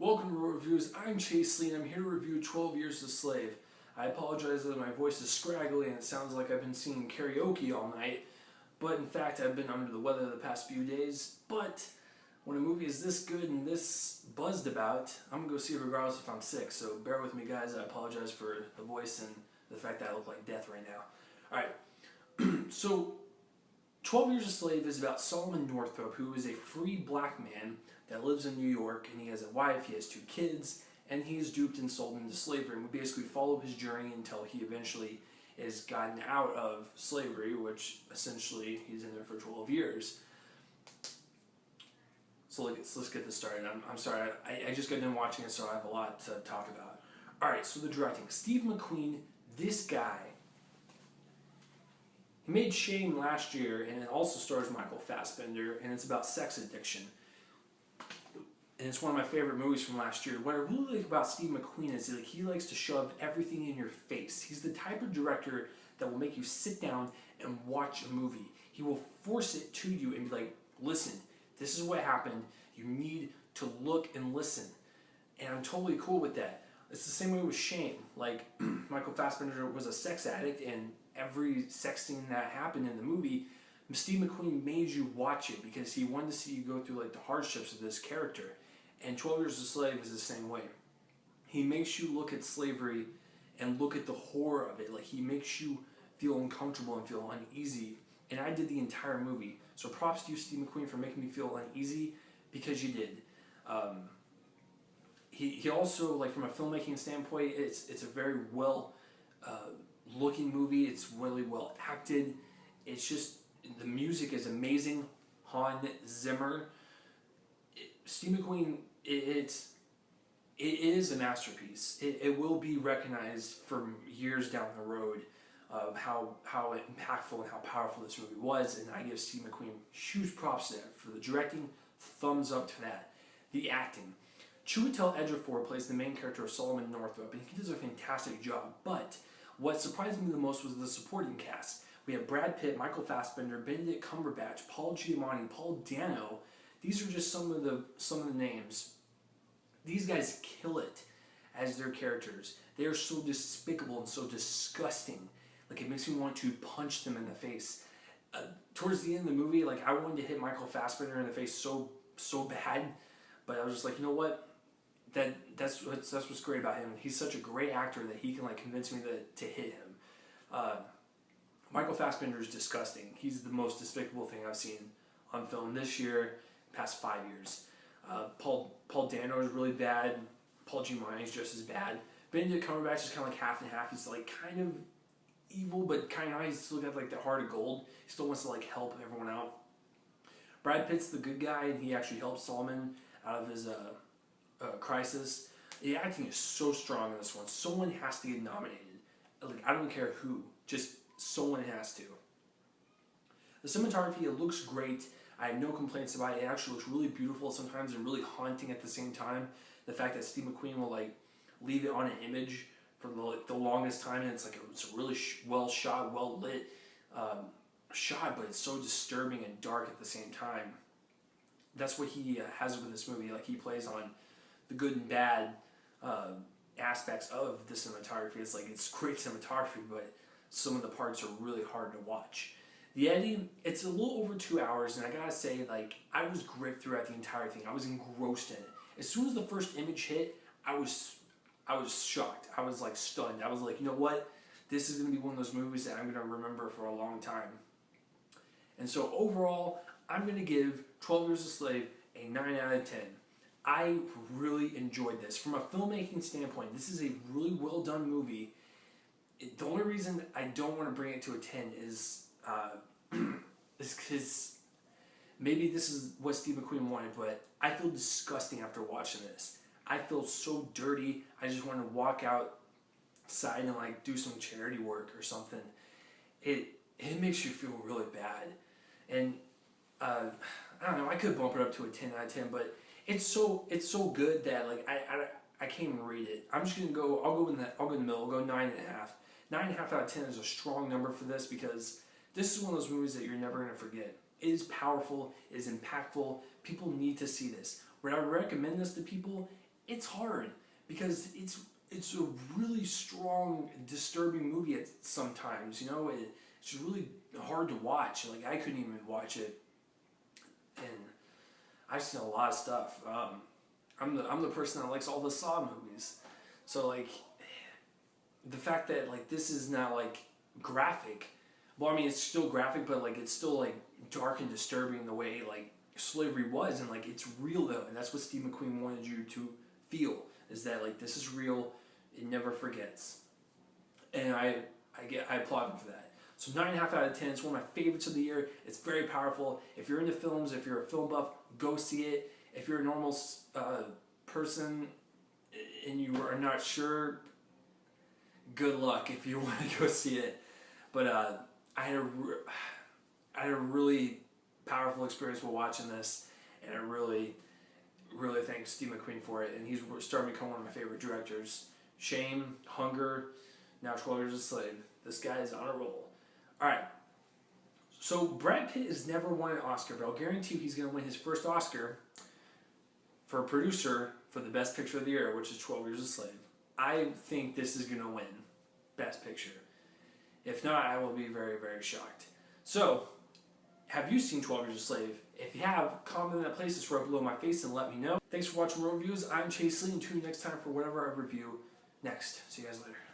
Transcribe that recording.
Welcome to Road Reviews. I'm Chase Lee and I'm here to review 12 Years a Slave. I apologize that my voice is scraggly and it sounds like I've been singing karaoke all night, but in fact I've been under the weather the past few days. But when a movie is this good and this buzzed about, I'm going to go see it regardless if I'm sick, so bear with me guys. I apologize for the voice and the fact that I look like death right now. Alright, so 12 Years a Slave is about Solomon Northup, who is a free black man that lives in New York, and he has a wife, he has 2 kids, and he is duped and sold into slavery. And we basically follow his journey until he eventually is gotten out of slavery, which essentially he's in there for 12 years. So let's get this started. I'm sorry, I just got done watching it, so I have a lot to talk about. Alright, so the directing. Steve McQueen, this guy, he made Shame last year, and it also stars Michael Fassbender, and it's about sex addiction. And it's one of my favorite movies from last year. What I really like about Steve McQueen is that he likes to shove everything in your face. He's the type of director that will make you sit down and watch a movie. He will force it to you and be like, listen, this is what happened. You need to look and listen. And I'm totally cool with that. It's the same way with Shame. Like, Michael Fassbender was a sex addict, and every sex scene that happened in the movie, Steve McQueen made you watch it because he wanted to see you go through like the hardships of this character. And 12 Years a Slave is the same way. He makes you look at slavery and look at the horror of it. Like, he makes you feel uncomfortable and feel uneasy. And I did the entire movie. So props to you, Steve McQueen, for making me feel uneasy, because you did. He also, like, from a filmmaking standpoint, it's a very well looking movie. It's really well acted. It's just, the music is amazing. Hans Zimmer. Steve McQueen, it is a masterpiece. It will be recognized for years down the road of how impactful and how powerful this movie was, and I give Steve McQueen huge props to that. For the directing, thumbs up to that. The acting. Chiwetel Ejiofor plays the main character of Solomon Northup, and he does a fantastic job, but what surprised me the most was the supporting cast. We have Brad Pitt, Michael Fassbender, Benedict Cumberbatch, Paul Giamatti, Paul Dano. These are just some of the names. These guys kill it as their characters. They are so despicable and so disgusting. Like, it makes me want to punch them in the face. Towards the end of the movie, like, I wanted to hit Michael Fassbender in the face so bad, but I was just like, you know what? That's what's great about him. He's such a great actor that he can, like, convince me to hit him. Michael Fassbender is disgusting. He's the most despicable thing I've seen on film this year, past 5 years. Paul Dano is really bad. Paul Giamatti is just as bad. Benedict Cumberbatch is kind of like half and half. He's like kind of evil, but kind of nice. He's still got like the heart of gold. He still wants to like help everyone out. Brad Pitt's the good guy, and he actually helps Solomon out of his crisis. The acting is so strong in this one. Someone has to get nominated. Like, I don't care who, just someone has to. The cinematography, it looks great. I have no complaints about it. It actually looks really beautiful sometimes and really haunting at the same time. The fact that Steve McQueen will like leave it on an image for the longest time, and it's a really well shot, well lit shot, but it's so disturbing and dark at the same time. That's what he has with this movie. Like, he plays on the good and bad aspects of the cinematography. It's like, it's great cinematography, but some of the parts are really hard to watch. The editing, it's a little over 2 hours, and I gotta say, like, I was gripped throughout the entire thing. I was engrossed in it. As soon as the first image hit, I was shocked. I was like stunned. I was like, you know what? This is gonna be one of those movies that I'm gonna remember for a long time. And so overall, I'm gonna give 12 Years a Slave a 9 out of 10. I really enjoyed this. From a filmmaking standpoint, this is a really well done movie. The only reason I don't want to bring it to a 10 is because maybe this is what Steve McQueen wanted, but I feel disgusting after watching this. I feel so dirty. I just want to walk outside and like do some charity work or something. It makes you feel really bad, and I don't know. I could bump it up to a 10 out of 10, but it's so good that like I can't even read it. I'm just gonna go. I'll go in the middle. I'll go 9.5. 9.5 out of 10 is a strong number for this, because this is one of those movies that you're never going to forget. It is powerful, it is impactful, people need to see this. Would I recommend this to people? it's hard because it's a really strong, disturbing movie at sometimes. You know, it's really hard to watch. Like I couldn't even watch it, and I've seen a lot of stuff. I'm the person that likes all the Saw movies, so like the fact that like this is not like graphic. Well, I mean it's still graphic, but like it's still like dark and disturbing the way like slavery was, and like it's real though, and that's what Steve McQueen wanted you to feel, is that like this is real, it never forgets, and I applaud him for that. So 9.5 out of 10. It's one of my favorites of the year. It's very powerful. If you're into films, if you're a film buff, go see it. If you're a normal person and you are not sure, good luck if you want to go see it. But I had a really powerful experience while watching this, and I really thank Steve McQueen for it. And he's starting to become one of my favorite directors. Shame, Hunger, now 12 Years a Slave. This guy is on a roll. All right. So Brad Pitt has never won an Oscar, but I'll guarantee you he's going to win his first Oscar for a producer for the Best Picture of the Year, which is 12 Years a Slave. I think this is going to win Best Picture. If not, I will be very, very shocked. So, have you seen 12 Years a Slave? If you have, comment in that place right below my face and let me know. Thanks for watching World Reviews. I'm Chase Lee, and tune in next time for whatever I review next. See you guys later.